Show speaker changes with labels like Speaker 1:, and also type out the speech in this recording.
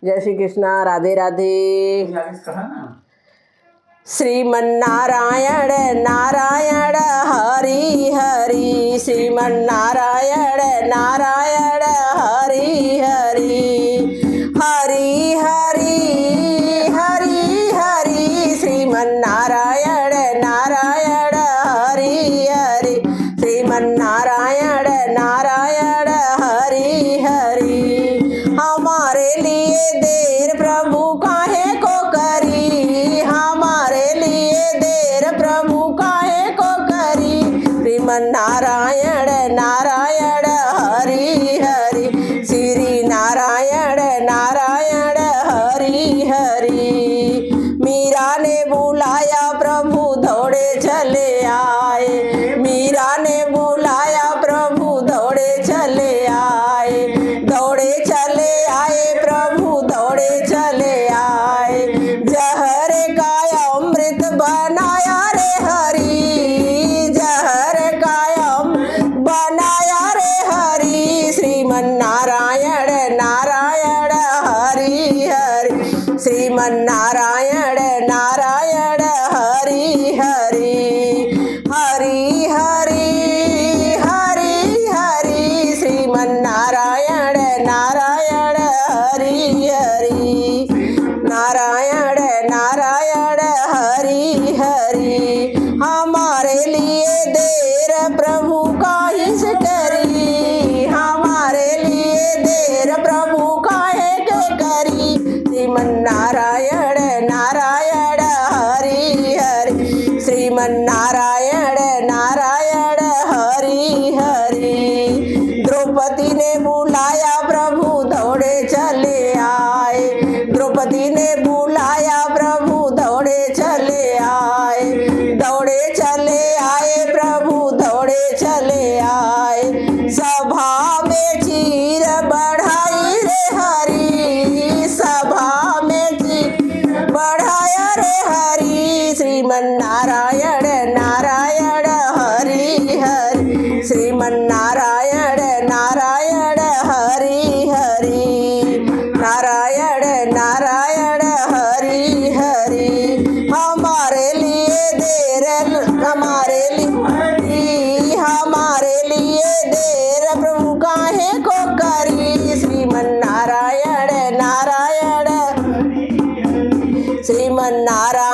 Speaker 1: जय श्री कृष्णा। राधे राधे। श्रीमन्नारायण नारायण हरि हरि, श्रीमन्नारायण नारायण हरि हरि, हरि हरि हरि हरि, श्रीमन्नारायण नारायण हरि हरि, श्रीमन्नारायण नारायण हरि हरि। हमारे लिए देर प्रभु काहे को करी, हमारे लिए देर प्रभु काहे को करी, श्रीमन्नारायण नारायण हरि हरि, श्री नारायण नारायण हरि हरि। मीरा ने बुलाया प्रभु दौड़े चले आए, मीरा ने बुलाया प्रभु दौड़े चले आए, दौड़े चले आए प्रभु दौड़े चले आए। जहर का अमृत बनाया रे हरि, जहर का बनाया रे हरि, श्रीमन्नारायण नारायण हरि हरि, श्रीमन्नारायण नारायण हरि हरि, हरि हरि हरि हरि, श्रीमन्नारायण नारायण हरि हरि, नारायण नारायण हरि हरि। हमारे लिए देर प्रभु काहे से करी, हमारे लिए देर प्रभु काहे के करी, श्रीमन्नारायण नारायण हरि हरि, श्रीमन्नारायण नारायण हरि हरि। द्रौपदी ने बुलाया प्रभु दौड़े चले आए, द्रौपदी ने बुलाया प्रभु दौड़े चले आए, दौड़े चले आए प्रभु दौड़े चले आए। सभा में चीर बढ़ाई रे हरि, सभा में चीर बढ़ाया रे हरि, श्रीमन्नारायण नारायण हरि हरि, श्रीमन्नारायण नारायण हरि हरि, नारायण नारायण हरि हरि। हमारे लिए देर, हमारे लिए, हमारे लिए देर प्रभु काहे को करी, श्रीमन्नारायण नारायण, श्रीमन्नारायण